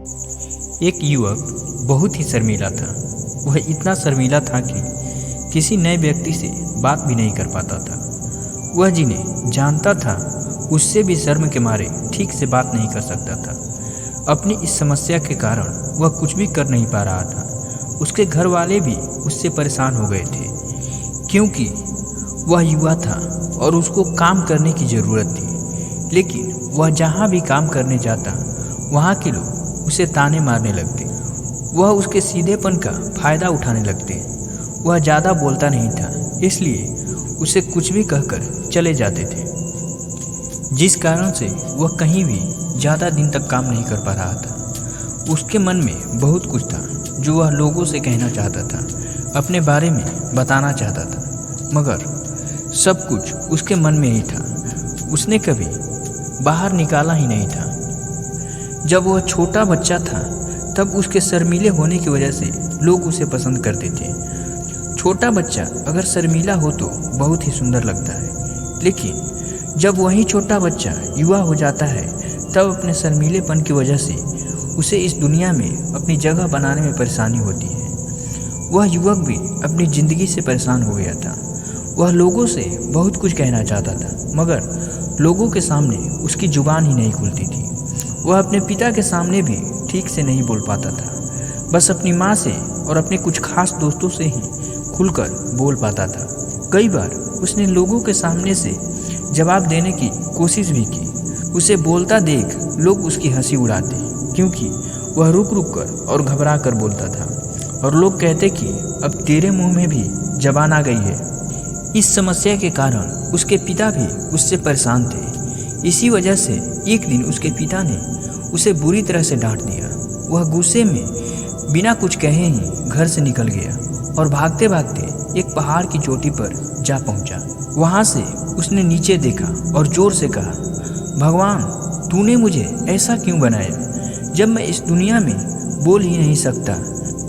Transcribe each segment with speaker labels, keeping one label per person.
Speaker 1: एक युवक बहुत ही शर्मीला था। वह इतना शर्मीला था कि किसी नए व्यक्ति से बात भी नहीं कर पाता था। वह जिन्हें जानता था उससे भी शर्म के मारे ठीक से बात नहीं कर सकता था। अपनी इस समस्या के कारण वह कुछ भी कर नहीं पा रहा था। उसके घर वाले भी उससे परेशान हो गए थे, क्योंकि वह युवा था और उसको काम करने की ज़रूरत थी। लेकिन वह जहाँ भी काम करने जाता वहाँ के लोग उसे ताने मारने लगते। वह उसके सीधेपन का फ़ायदा उठाने लगते। वह ज़्यादा बोलता नहीं था, इसलिए उसे कुछ भी कहकर चले जाते थे, जिस कारण से वह कहीं भी ज़्यादा दिन तक काम नहीं कर पा रहा था। उसके मन में बहुत कुछ था जो वह लोगों से कहना चाहता था, अपने बारे में बताना चाहता था, मगर सब कुछ उसके मन में ही था। उसने कभी बाहर निकाला ही नहीं था। जब वह छोटा बच्चा था तब उसके शर्मीले होने की वजह से लोग उसे पसंद करते थे। छोटा बच्चा अगर शर्मीला हो तो बहुत ही सुंदर लगता है, लेकिन जब वही छोटा बच्चा युवा हो जाता है तब अपने शर्मीलेपन की वजह से उसे इस दुनिया में अपनी जगह बनाने में परेशानी होती है। वह युवक भी अपनी ज़िंदगी से परेशान हो गया था। वह लोगों से बहुत कुछ कहना चाहता था, मगर लोगों के सामने उसकी जुबान ही नहीं खुलती थी। वह अपने पिता के सामने भी ठीक से नहीं बोल पाता था, बस अपनी माँ से और अपने कुछ खास दोस्तों से ही खुलकर बोल पाता था। कई बार उसने लोगों के सामने से जवाब देने की कोशिश भी की। उसे बोलता देख लोग उसकी हंसी उड़ाते, क्योंकि वह रुक रुक कर और घबरा कर बोलता था, और लोग कहते कि अब तेरे मुंह में भी जबान आ गई है। इस समस्या के कारण उसके पिता भी उससे परेशान थे। इसी वजह से एक दिन उसके पिता ने उसे बुरी तरह से डांट दिया। वह गुस्से में बिना कुछ कहे ही घर से निकल गया और भागते भागते एक पहाड़ की चोटी पर जा पहुंचा। वहां से उसने नीचे देखा और जोर से कहा, भगवान, तूने मुझे ऐसा क्यों बनाया? जब मैं इस दुनिया में बोल ही नहीं सकता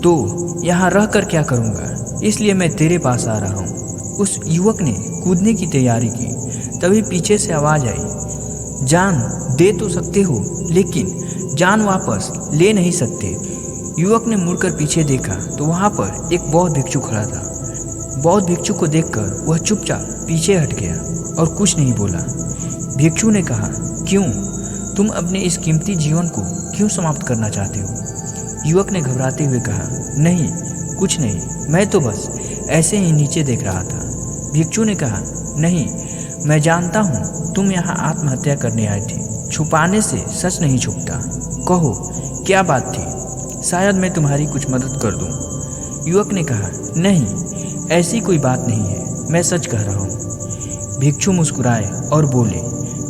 Speaker 1: तो यहाँ रह कर क्या करूँगा? इसलिए मैं तेरे पास आ रहा हूँ। उस युवक ने कूदने की तैयारी की, तभी पीछे से आवाज़ आई, जान दे तो सकते हो लेकिन जान वापस ले नहीं सकते। युवक ने मुड़कर पीछे देखा तो वहाँ पर एक बौद्ध भिक्षु खड़ा था। बौद्ध भिक्षु को देखकर वह चुपचाप पीछे हट गया और कुछ नहीं बोला। भिक्षु ने कहा, क्यों? तुम अपने इस कीमती जीवन को क्यों समाप्त करना चाहते हो? युवक ने घबराते हुए कहा, नहीं, कुछ नहीं, मैं तो बस ऐसे ही नीचे देख रहा था। भिक्षु ने कहा, नहीं, मैं जानता हूँ तुम यहाँ आत्महत्या करने आए थे। छुपाने से सच नहीं छुपता। कहो, क्या बात थी? शायद मैं तुम्हारी कुछ मदद कर दूँ। युवक ने कहा, नहीं, ऐसी कोई बात नहीं है, मैं सच कह रहा हूँ। भिक्षु मुस्कुराए और बोले,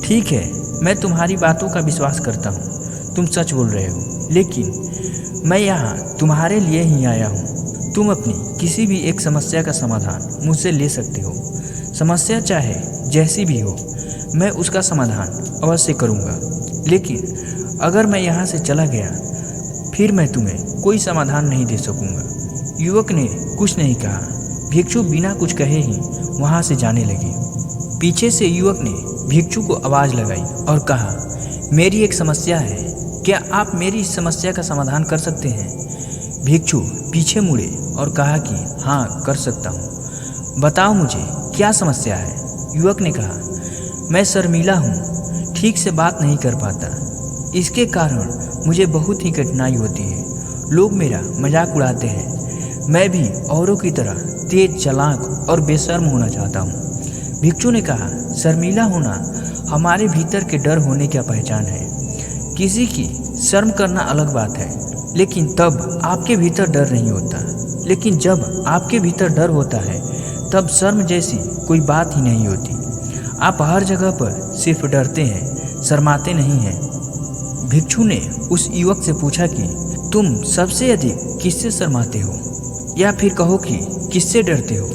Speaker 1: ठीक है, मैं तुम्हारी बातों का विश्वास करता हूँ, तुम सच बोल रहे हो, लेकिन मैं यहाँ तुम्हारे लिए ही आया हूँ। तुम अपनी किसी भी एक समस्या का समाधान मुझसे ले सकते हो। समस्या चाहे जैसी भी हो, मैं उसका समाधान अवश्य करूँगा, लेकिन अगर मैं यहाँ से चला गया फिर मैं तुम्हें कोई समाधान नहीं दे सकूँगा। युवक ने कुछ नहीं कहा। भिक्षु बिना कुछ कहे ही वहाँ से जाने लगे। पीछे से युवक ने भिक्षु को आवाज़ लगाई और कहा, मेरी एक समस्या है, क्या आप मेरी इस समस्या का समाधान कर सकते हैं? भिक्षु पीछे मुड़े और कहा कि हाँ, कर सकता हूँ, बताओ मुझे क्या समस्या है? युवक ने कहा, मैं शर्मीला हूँ, ठीक से बात नहीं कर पाता, इसके कारण मुझे बहुत ही कठिनाई होती है। लोग मेरा मजाक उड़ाते हैं। मैं भी औरों की तरह तेज, चालाक और बेशर्म होना चाहता हूँ। भिक्षु ने कहा, शर्मीला होना हमारे भीतर के डर होने की पहचान है। किसी की शर्म करना अलग बात है, लेकिन तब आपके भीतर डर नहीं होता। लेकिन जब आपके भीतर डर होता है तब शर्म जैसी कोई बात ही नहीं होती। आप हर जगह पर सिर्फ डरते हैं, शर्माते नहीं हैं। भिक्षु ने उस युवक से पूछा कि तुम सबसे अधिक किससे शर्माते हो, या फिर कहो कि किससे डरते हो?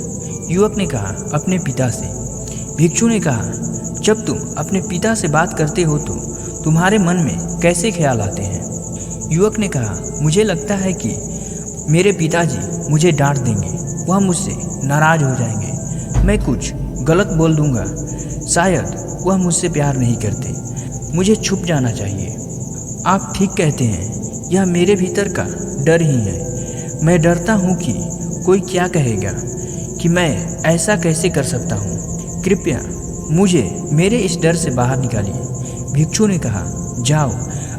Speaker 1: युवक ने कहा, अपने पिता से। भिक्षु ने कहा, जब तुम अपने पिता से बात करते हो तो तुम्हारे मन में कैसे ख्याल आते हैं? युवक ने कहा, मुझे लगता है कि मेरे पिताजी मुझे डांट देंगे, वह मुझसे नाराज हो जाएंगे, मैं कुछ गलत बोल दूंगा, शायद वह मुझसे प्यार नहीं करते, मुझे छुप जाना चाहिए। आप ठीक कहते हैं, यह मेरे भीतर का डर ही है। मैं डरता हूँ कि कोई क्या कहेगा, कि मैं ऐसा कैसे कर सकता हूँ। कृपया मुझे मेरे इस डर से बाहर निकालिए। भिक्षु ने कहा, जाओ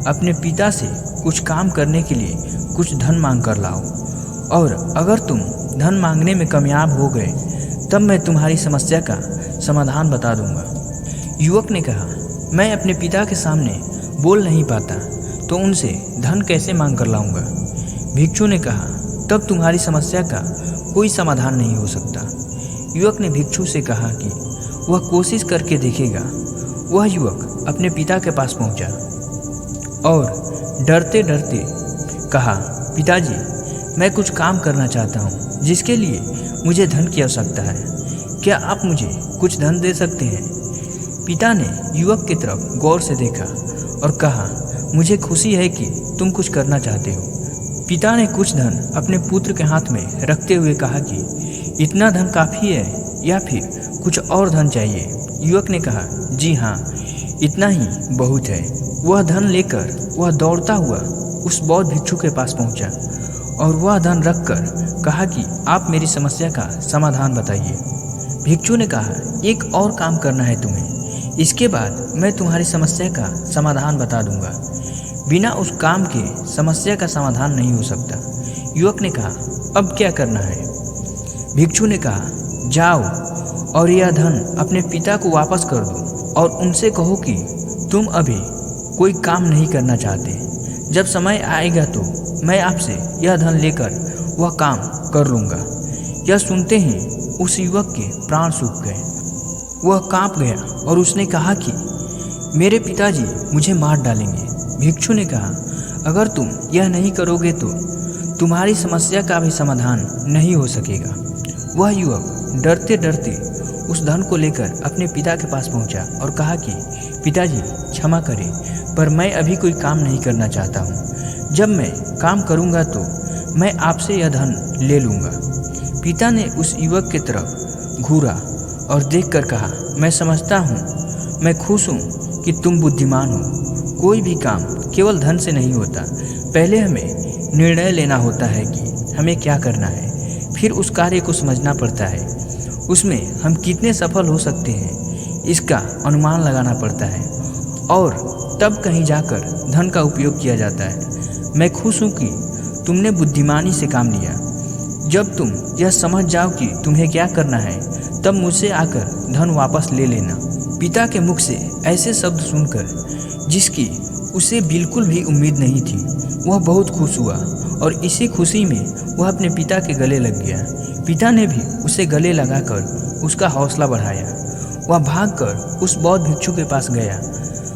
Speaker 1: अपने पिता से कुछ काम करने के लिए कुछ धन मांग कर लाओ, और अगर तुम धन मांगने में कामयाब हो गए तब मैं तुम्हारी समस्या का समाधान बता दूंगा। युवक ने कहा, मैं अपने पिता के सामने बोल नहीं पाता तो उनसे धन कैसे मांग कर लाऊंगा। भिक्षु ने कहा, तब तुम्हारी समस्या का कोई समाधान नहीं हो सकता। युवक ने भिक्षु से कहा कि वह कोशिश करके देखेगा। वह युवक अपने पिता के पास पहुंचा और डरते डरते कहा, पिताजी, मैं कुछ काम करना चाहता हूं जिसके लिए मुझे धन की आवश्यकता है। क्या आप मुझे कुछ धन दे सकते हैं? पिता ने युवक की तरफ गौर से देखा और कहा, मुझे खुशी है कि तुम कुछ करना चाहते हो। पिता ने कुछ धन अपने पुत्र के हाथ में रखते हुए कहा कि इतना धन काफ़ी है या फिर कुछ और धन चाहिए? युवक ने कहा, जी हाँ, इतना ही बहुत है। वह धन लेकर वह दौड़ता हुआ उस बौद्ध भिक्षु के पास पहुंचा और वह धन रखकर कहा कि आप मेरी समस्या का समाधान बताइए। भिक्षु ने कहा, एक और काम करना है तुम्हें, इसके बाद मैं तुम्हारी समस्या का समाधान बता दूंगा। बिना उस काम के समस्या का समाधान नहीं हो सकता। युवक ने कहा, अब क्या करना है? भिक्षु ने कहा, जाओ और यह धन अपने पिता को वापस कर दो और उनसे कहो कि तुम अभी कोई काम नहीं करना चाहते। जब समय आएगा तो मैं आपसे यह धन लेकर वह काम कर लूँगा। यह सुनते ही उस युवक के प्राण सूख गए। वह कांप गया और उसने कहा कि मेरे पिताजी मुझे मार डालेंगे। भिक्षु ने कहा, अगर तुम यह नहीं करोगे तो तुम्हारी समस्या का भी समाधान नहीं हो सकेगा। वह युवक डरते डरते उस धन को लेकर अपने पिता के पास पहुंचा और कहा कि पिताजी, क्षमा करें, पर मैं अभी कोई काम नहीं करना चाहता हूं। जब मैं काम करूंगा तो मैं आपसे यह धन ले लूँगा। पिता ने उस युवक की तरफ घूरा और देखकर कहा, मैं समझता हूँ, मैं खुश हूँ कि तुम बुद्धिमान हो। कोई भी काम केवल धन से नहीं होता। पहले हमें निर्णय लेना होता है कि हमें क्या करना है, फिर उस कार्य को समझना पड़ता है, उसमें हम कितने सफल हो सकते हैं इसका अनुमान लगाना पड़ता है, और तब कहीं जाकर धन का उपयोग किया जाता है। मैं खुश हूँ कि तुमने बुद्धिमानी से काम लिया। जब तुम यह समझ जाओ कि तुम्हें क्या करना है तब मुझसे आकर धन वापस ले लेना। पिता के मुख से ऐसे शब्द सुनकर जिसकी उसे बिल्कुल भी उम्मीद नहीं थी, वह बहुत खुश हुआ और इसी खुशी में वह अपने पिता के गले लग गया। पिता ने भी उसे गले लगाकर उसका हौसला बढ़ाया। वह भागकर उस बौद्ध भिक्षु के पास गया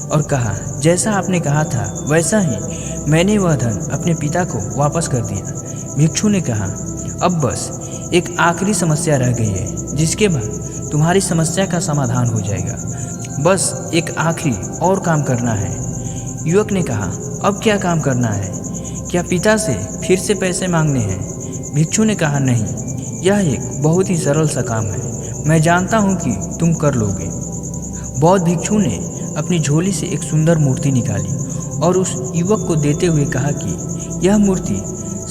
Speaker 1: और कहा, जैसा आपने कहा था वैसा ही मैंने वह धन अपने पिता को वापस कर दिया। भिक्षु ने कहा, अब बस एक आखिरी समस्या रह गई है, जिसके बाद तुम्हारी समस्या का समाधान हो जाएगा। बस एक आखिरी और काम करना है। युवक ने कहा, अब क्या काम करना है? क्या पिता से फिर से पैसे मांगने हैं? भिक्षु ने कहा, नहीं, यह एक बहुत ही सरल सा काम है। मैं जानता हूँ कि तुम कर लोगे। बौद्ध भिक्षु ने अपनी झोली से एक सुंदर मूर्ति निकाली और उस युवक को देते हुए कहा कि यह मूर्ति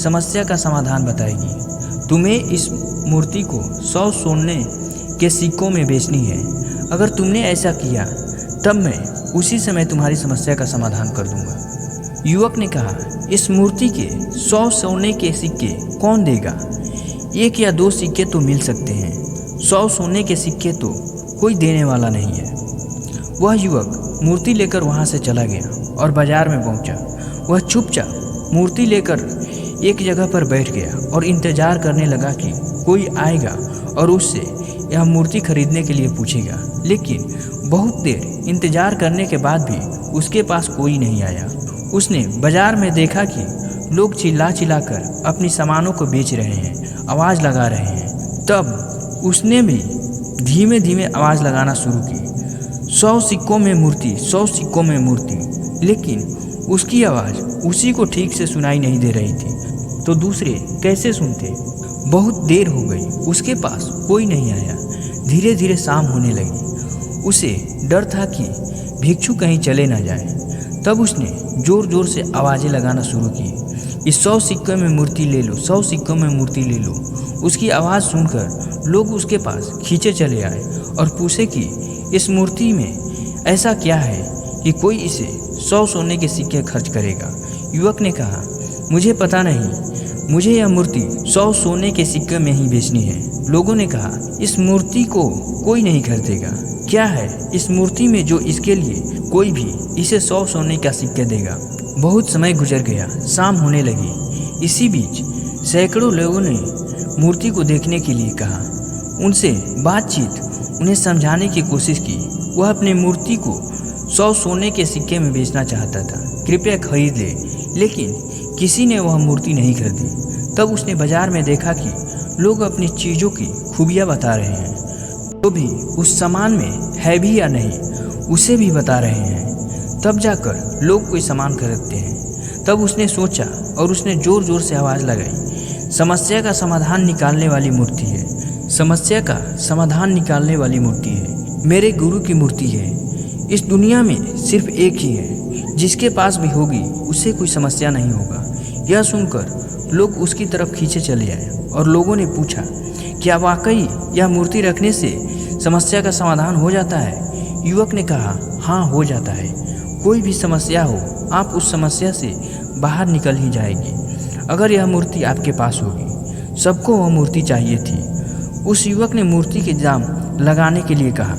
Speaker 1: समस्या का समाधान बताएगी। तुम्हें इस मूर्ति को 100 सोने के सिक्कों में बेचनी है। अगर तुमने ऐसा किया तब मैं उसी समय तुम्हारी समस्या का समाधान कर दूंगा। युवक ने कहा, इस मूर्ति के 100 सोने के सिक्के कौन देगा? 1 या 2 सिक्के तो मिल सकते हैं, 100 सोने के सिक्के तो कोई देने वाला नहीं है। वह युवक मूर्ति लेकर वहाँ से चला गया और बाजार में पहुँचा। वह चुपचाप मूर्ति लेकर एक जगह पर बैठ गया और इंतजार करने लगा कि कोई आएगा और उससे यह मूर्ति खरीदने के लिए पूछेगा। लेकिन बहुत देर इंतजार करने के बाद भी उसके पास कोई नहीं आया। उसने बाजार में देखा कि लोग चिल्ला चिल्लाकर अपनी सामानों को बेच रहे हैं, आवाज़ लगा रहे हैं। तब उसने भी धीमे धीमे आवाज़ लगाना शुरू की, 100 सिक्कों में मूर्ति, 100 सिक्कों में मूर्ति। लेकिन उसकी आवाज़ उसी को ठीक से सुनाई नहीं दे रही थी, तो दूसरे कैसे सुनते? बहुत देर हो गई, उसके पास कोई नहीं आया। धीरे धीरे शाम होने लगी। उसे डर था कि भिक्षु कहीं चले ना जाए। तब उसने जोर जोर से आवाज़ें लगाना शुरू की, इस 100 सिक्कों में मूर्ति ले लो, 100 सिक्कों में मूर्ति ले लो। उसकी आवाज़ सुनकर लोग उसके पास खींचे चले आए और पूछे कि इस मूर्ति में ऐसा क्या है कि कोई इसे 100 सोने के सिक्के खर्च करेगा। युवक ने कहा, मुझे पता नहीं, मुझे यह मूर्ति 100 सोने के सिक्के में ही बेचनी है। लोगों ने कहा, इस मूर्ति को कोई नहीं खरीदेगा। क्या है इस मूर्ति में जो इसके लिए कोई भी इसे 100 सोने का सिक्का देगा। बहुत समय गुजर गया, शाम होने लगी। इसी बीच सैकड़ों लोगों ने मूर्ति को देखने के लिए कहा। उनसे बातचीत, उन्हें समझाने की कोशिश की। वह अपने मूर्ति को 100 सोने के सिक्के में बेचना चाहता था, कृपया खरीद ले। लेकिन किसी ने वह मूर्ति नहीं खरीदी। तब उसने बाजार में देखा कि लोग अपनी चीज़ों की खूबियाँ बता रहे हैं, तो भी उस सामान में है भी या नहीं उसे भी बता रहे हैं। तब जाकर लोग कोई सामान खरीदते हैं। तब उसने सोचा और उसने ज़ोर ज़ोर से आवाज़ लगाई, समस्या का समाधान निकालने वाली मूर्ति है, समस्या का समाधान निकालने वाली मूर्ति है, मेरे गुरु की मूर्ति है। इस दुनिया में सिर्फ एक ही है, जिसके पास भी होगी उससे कोई समस्या नहीं होगा। यह सुनकर लोग उसकी तरफ खींचे चले आए और लोगों ने पूछा, क्या वाकई यह मूर्ति रखने से समस्या का समाधान हो जाता है? युवक ने कहा, हाँ हो जाता है। कोई भी समस्या हो, आप उस समस्या से बाहर निकल ही जाएगी अगर यह मूर्ति आपके पास होगी। सबको वह मूर्ति चाहिए थी। उस युवक ने मूर्ति के दाम लगाने के लिए कहा।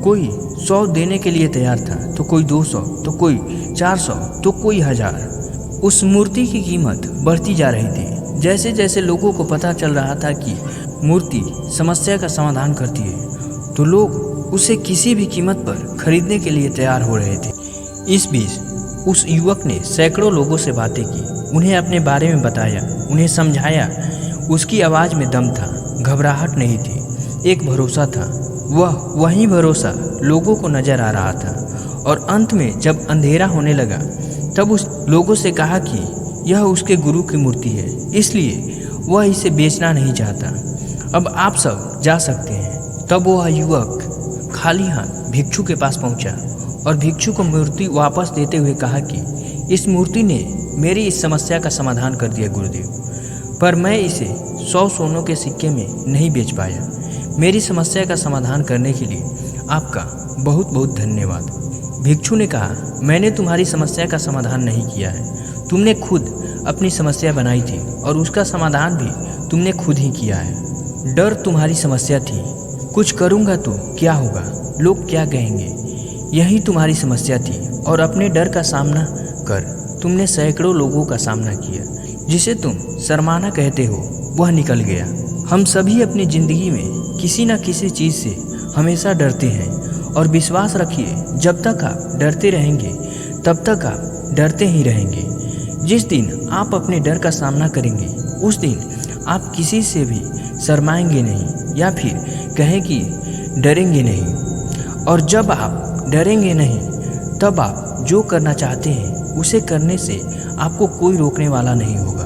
Speaker 1: कोई 100 देने के लिए तैयार था, तो कोई 200, तो कोई 400, तो कोई 1000। उस मूर्ति की कीमत बढ़ती जा रही थी। जैसे जैसे लोगों को पता चल रहा था कि मूर्ति समस्या का समाधान करती है, तो लोग उसे किसी भी कीमत पर खरीदने के लिए तैयार हो रहे थे। इस बीच उस युवक ने सैकड़ों लोगों से बातें की, उन्हें अपने बारे में बताया, उन्हें समझाया। उसकी आवाज़ में दम था, घबराहट नहीं थी, एक भरोसा था। वही भरोसा लोगों को नजर आ रहा था। और अंत में जब अंधेरा होने लगा, तब उस लोगों से कहा कि यह उसके गुरु की मूर्ति है, इसलिए वह इसे बेचना नहीं चाहता। अब आप सब जा सकते हैं। तब वह युवक खाली हाथ भिक्षु के पास पहुंचा और भिक्षु को मूर्ति वापस देते हुए कहा कि इस मूर्ति ने मेरी इस समस्या का समाधान कर दिया गुरुदेव, पर मैं इसे 100 सोनों के सिक्के में नहीं बेच पाया। मेरी समस्या का समाधान करने के लिए आपका बहुत बहुत धन्यवाद। भिक्षु ने कहा, मैंने तुम्हारी समस्या का समाधान नहीं किया है, तुमने खुद अपनी समस्या बनाई थी और उसका समाधान भी तुमने खुद ही किया है। डर तुम्हारी समस्या थी, कुछ करूँगा तो क्या होगा, लोग क्या कहेंगे, यही तुम्हारी समस्या थी। और अपने डर का सामना कर तुमने सैकड़ों लोगों का सामना किया। जिसे तुम शर्माना कहते हो वह निकल गया। हम सभी अपनी ज़िंदगी में किसी न किसी चीज़ से हमेशा डरते हैं, और विश्वास रखिए, जब तक आप डरते रहेंगे तब तक आप डरते ही रहेंगे। जिस दिन आप अपने डर का सामना करेंगे, उस दिन आप किसी से भी शर्माएंगे नहीं या फिर कहें कि डरेंगे नहीं। और जब आप डरेंगे नहीं, तब आप जो करना चाहते हैं उसे करने से आपको कोई रोकने वाला नहीं होगा।